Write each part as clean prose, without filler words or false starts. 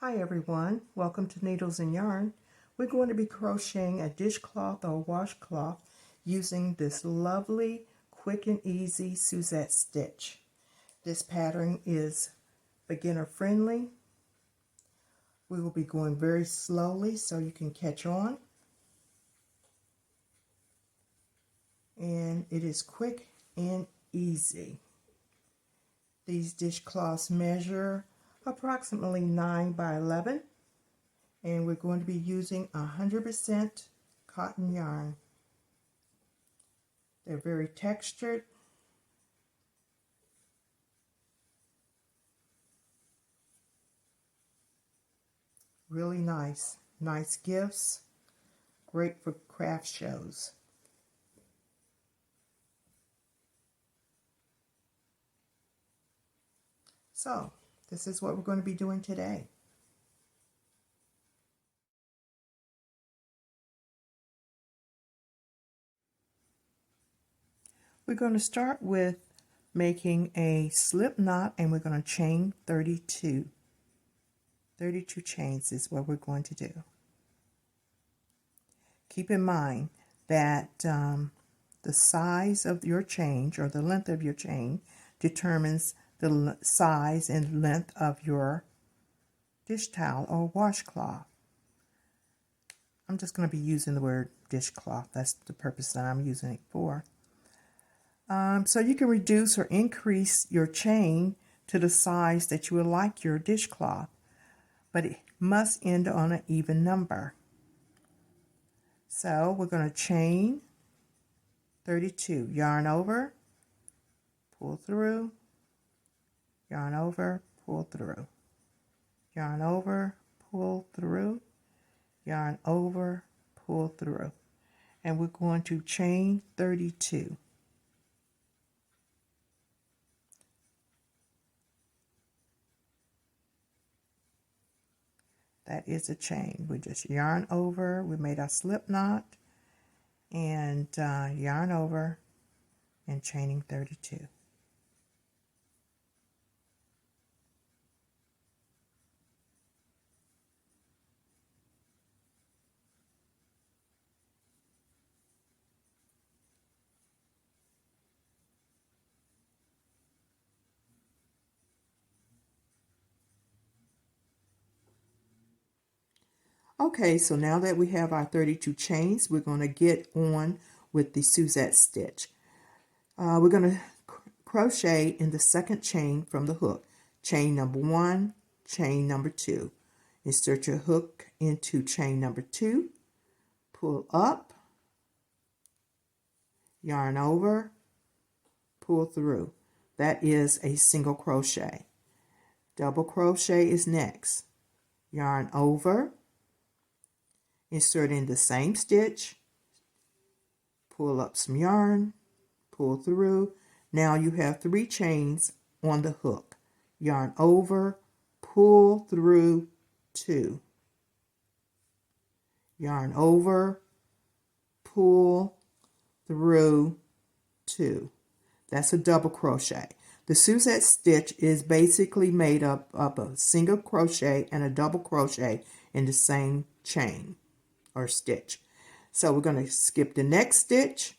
Hi everyone, welcome to Needles and Yarn. We're going to be crocheting a dishcloth or washcloth using this lovely, quick and easy Suzette stitch. This pattern is beginner friendly. We will be going very slowly so you can catch on. And it is quick and easy. These dishcloths measure approximately 9 by 11. And we're going to be using 100% cotton yarn. They're very textured. Really nice. Nice gifts. Great for craft shows. So, this is what we're going to be doing today. We're going to start with making a slip knot, and we're going to chain 32. 32 chains is what we're going to do. Keep in mind that the size of your chain, or the length of your chain, determines the size and length of your dish towel or washcloth. I'm just going to be using the word dishcloth. That's the purpose that I'm using it for. So you can reduce or increase your chain to the size that you would like your dishcloth, but it must end on an even number. So we're going to chain 32, yarn over, pull through, yarn over, pull through, yarn over, pull through, yarn over, pull through, and we're going to chain 32. That is a chain. We just yarn over, we made our slip knot, and yarn over and chaining 32. Okay, so now that we have our 32 chains, we're going to get on with the Suzette stitch. We're going to crochet in the second chain from the hook. Chain number 1, chain number 2. Insert your hook into chain number 2, pull up, yarn over, pull through. That is a single crochet. Double crochet is next. Yarn over, insert in the same stitch, pull up some yarn, pull through. Now you have 3 chains on the hook. Yarn over, pull through 2. Yarn over, pull through 2. That's a double crochet. The Suzette stitch is basically made up of a single crochet and a double crochet in the same chain or stitch. So we're going to skip the next stitch,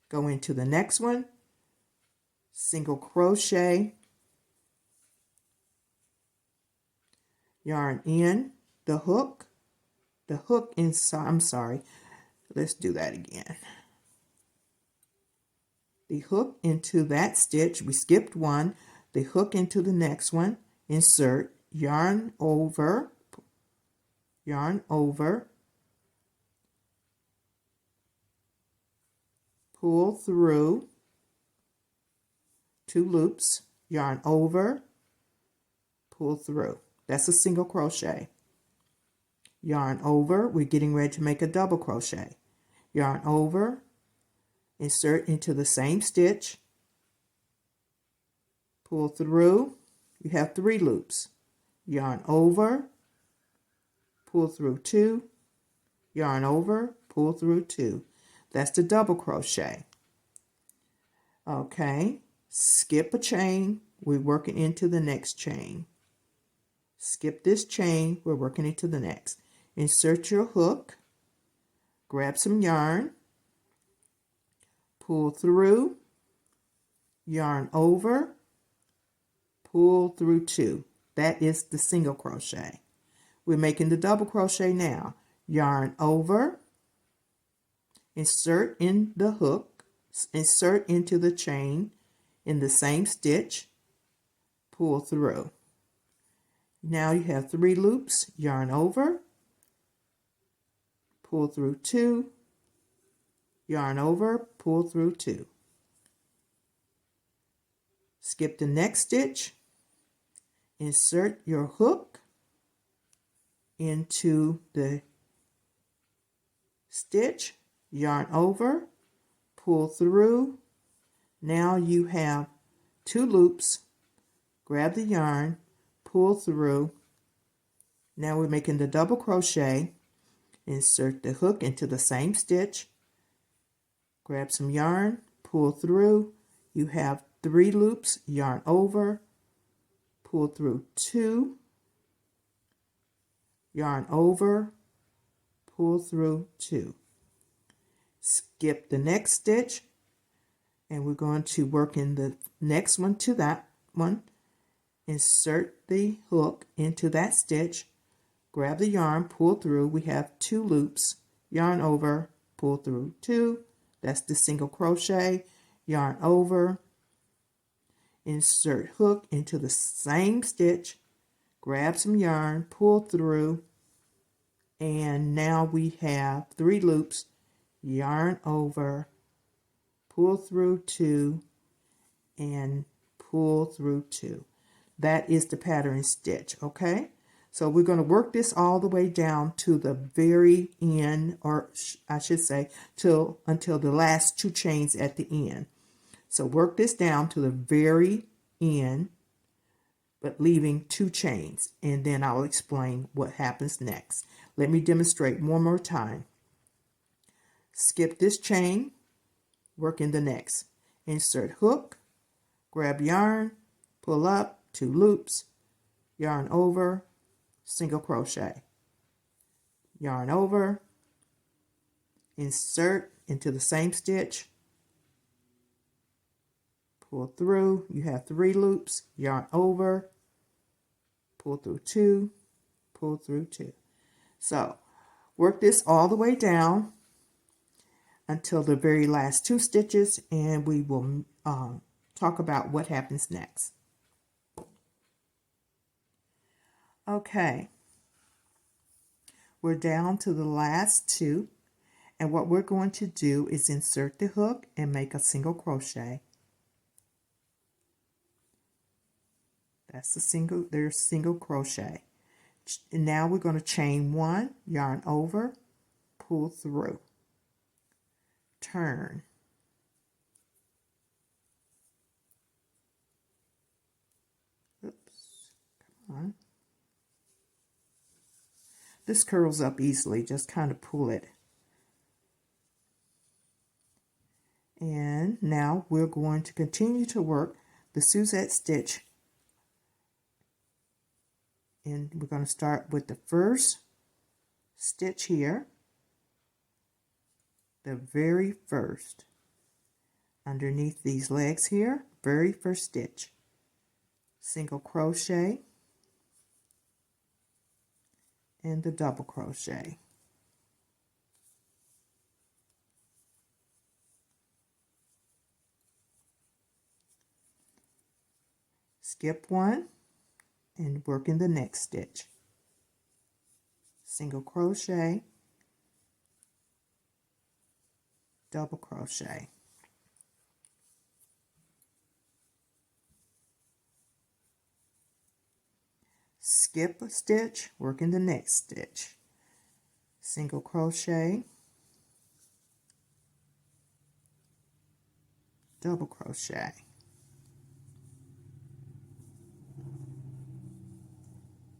go into the next one, single crochet, yarn in the hook inside, I'm sorry, let's do that again. The hook into that stitch, we skipped one, the hook into the next one, insert, yarn over, pull through 2 loops, yarn over, pull through. That's a single crochet. Yarn over, we're getting ready to make a double crochet. Yarn over, insert into the same stitch, pull through, you have 3 loops. Yarn over, pull through 2, yarn over, pull through 2. That's the double crochet. Okay, skip a chain, we're working into the next chain. skip this chain, we're working into the next. Insert your hook, grab some yarn, pull through, yarn over, pull through 2. That is the single crochet. We're making the double crochet now. Yarn over, insert in the hook, insert into the chain in the same stitch, pull through. Now you have 3 loops, yarn over, pull through 2, yarn over, pull through 2. Skip the next stitch, insert your hook into the stitch, yarn over, pull through. Now you have 2 loops, grab the yarn, pull through. Now we're making the double crochet. Insert the hook into the same stitch, grab some yarn, pull through. You have 3 loops, yarn over, pull through 2, yarn over, pull through 2. Skip the next stitch, and we're going to work in the next one to that one. Insert the hook into that stitch, grab the yarn, pull through. We have 2 loops, yarn over, pull through 2. That's the single crochet, yarn over, insert hook into the same stitch, grab some yarn, pull through, and now we have 3 loops, yarn over, pull through 2, and pull through 2. That is the pattern stitch, okay? So we're going to work this all the way down to the very end, or I should say until the last 2 chains at the end. So work this down to the very end, but leaving 2 chains, and then I'll explain what happens next. Let me demonstrate one more time. Skip this chain, work in the next. Insert hook, grab yarn, pull up, 2 loops, yarn over, single crochet, yarn over, insert into the same stitch, pull through. You have 3 loops, yarn over, pull through 2, pull through 2. So work this all the way down until the very last 2 stitches, and we will talk about what happens next. Okay, we're down to the last 2, and what we're going to do is insert the hook and make a single crochet. That's the single crochet. And now we're going to chain 1, yarn over, pull through, turn, oops, come on. This curls up easily, just kind of pull it. And now we're going to continue to work the Suzette stitch. And we're going to start with the first stitch here, the very first, underneath these legs here, very first stitch, single crochet, and the double crochet. Skip 1 and work in the next stitch, single crochet, double crochet. Skip a stitch, work in the next stitch, single crochet, double crochet.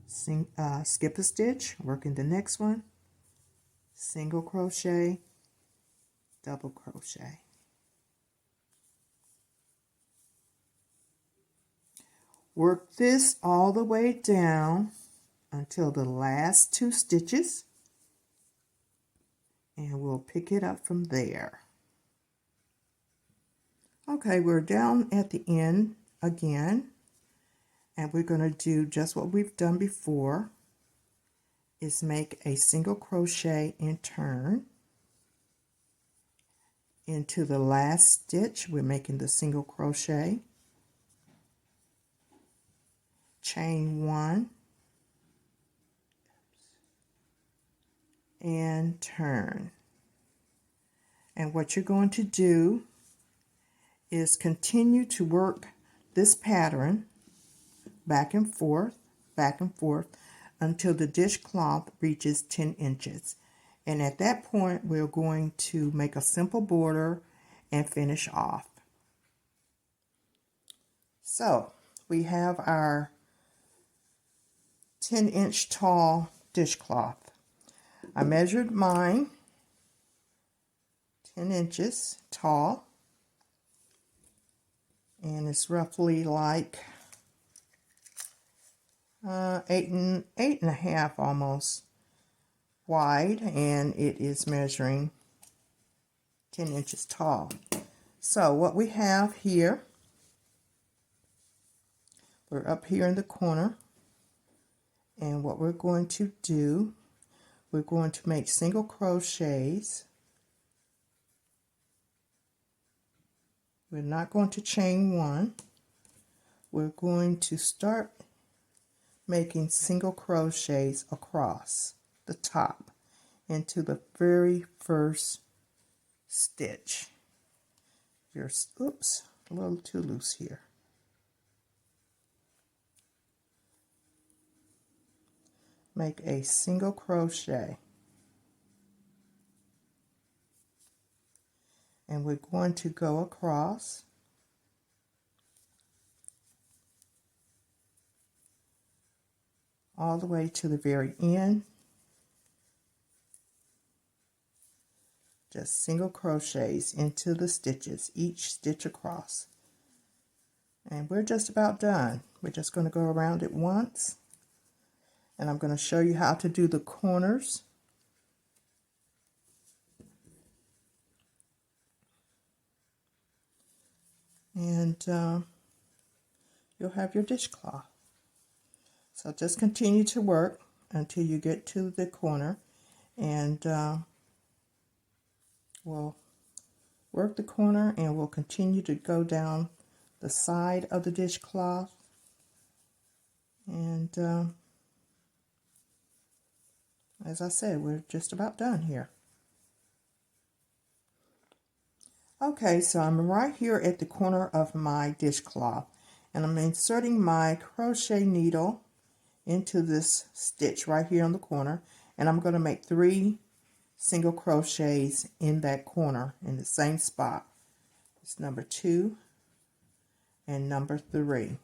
Skip a stitch, work in the next one, single crochet, double crochet. Work this all the way down until the last 2 stitches, and we'll pick it up from there. Okay, we're down at the end again, and we're going to do just what we've done before, is make a single crochet and turn. Into the last stitch, we're making the single crochet, chain 1, and turn. And what you're going to do is continue to work this pattern back and forth until the dishcloth reaches 10 inches. And at that point, we're going to make a simple border and finish off. So we have our 10-inch tall dishcloth. I measured mine 10 inches tall, and it's roughly like 8.5 almost wide, and it is measuring 10 inches tall. So what we have here, we're up here in the corner, and what we're going to do, we're going to make single crochets. We're not going to chain 1. We're going to start making single crochets across the top into the very first stitch. Oops, a little too loose here. Make a single crochet, and we're going to go across all the way to the very end. Just single crochets into the stitches, each stitch across. And we're just about done. We're just going to go around it once, and I'm going to show you how to do the corners. And you'll have your dishcloth. So just continue to work until you get to the corner, and we'll work the corner, and we'll continue to go down the side of the dishcloth, and as I said, we're just about done here. Okay, so I'm right here at the corner of my dishcloth, and I'm inserting my crochet needle into this stitch right here on the corner, and I'm going to make 3 single crochets in that corner in the same spot. It's number 2 and number 3.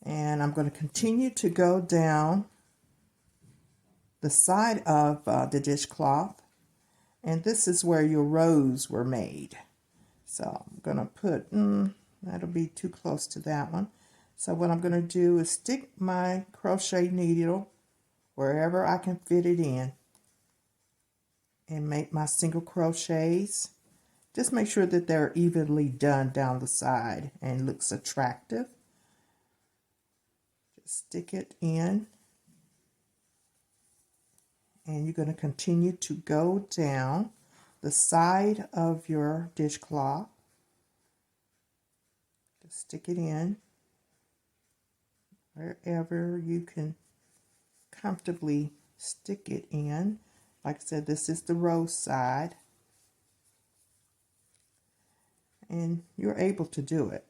And I'm going to continue to go down the side of the dishcloth, and this is where your rows were made. So I'm going to put, that'll be too close to that one. So what I'm going to do is stick my crochet needle wherever I can fit it in and make my single crochets. Just make sure that they're evenly done down the side and looks attractive. Just stick it in, and you're going to continue to go down the side of your dishcloth. Just stick it in wherever you can comfortably stick it in. Like I said, this is the row side, and you're able to do it.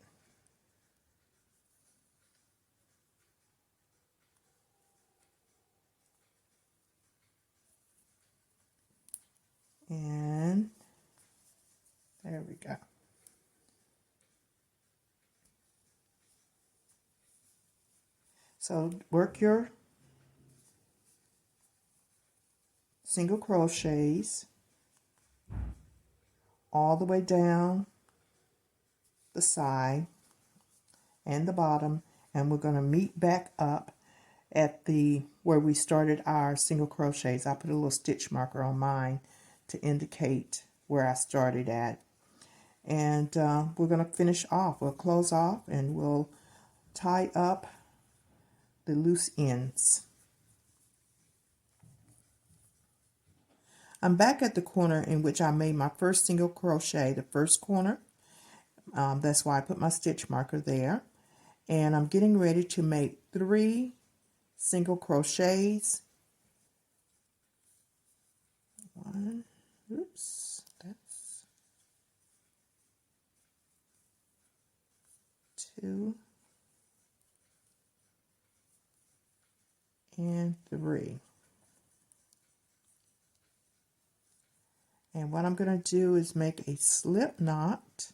And there we go. So work your single crochets all the way down the side and the bottom, and we're going to meet back up at the where we started our single crochets. I put a little stitch marker on mine to indicate where I started at. And we're going to finish off. We'll close off and we'll tie up the loose ends. I'm back at the corner in which I made my first single crochet, the first corner. That's why I put my stitch marker there. And I'm getting ready to make 3 single crochets. 1, oops, that's 2 and 3. And what I'm going to do is make a slip knot.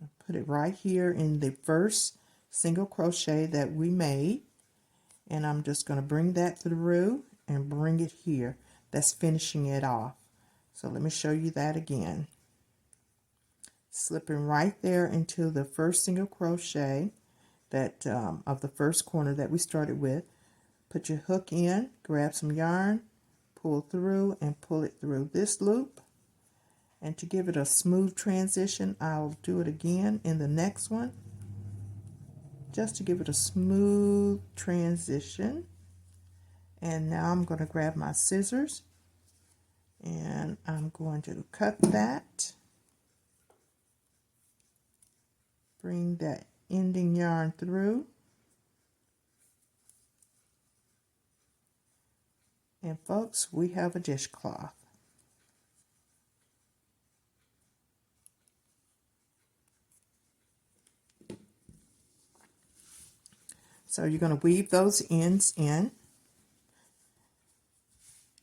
I'll put it right here in the first single crochet that we made. And I'm just going to bring that through and bring it here. That's finishing it off. So let me show you that again. Slipping right there into the first single crochet that of the first corner that we started with. Put your hook in, grab some yarn, pull through and pull it through this loop. And to give it a smooth transition, I'll do it again in the next one, just to give it a smooth transition. And now I'm going to grab my scissors and I'm going to cut that, bring that ending yarn through, and folks, we have a dishcloth. So you're going to weave those ends in,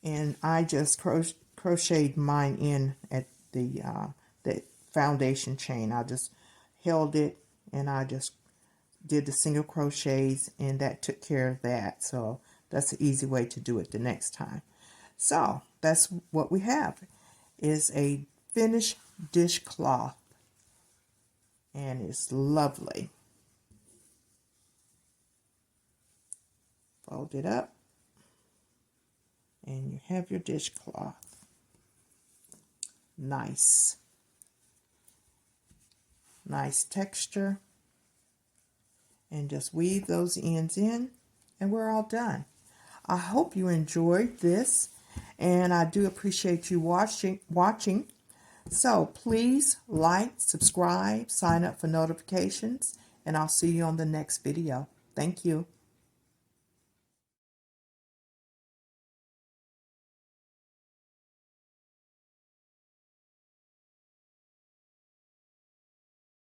and I just crocheted mine in at the foundation chain. I just held it and I just did the single crochets, and that took care of that. So that's an easy way to do it the next time. So that's what we have, is a finished dishcloth, and it's lovely. Fold it up and you have your dishcloth. Nice texture. And just weave those ends in and we're all done. I hope you enjoyed this, and I do appreciate you watching. So please like, subscribe, sign up for notifications, and I'll see you on the next video. Thank you.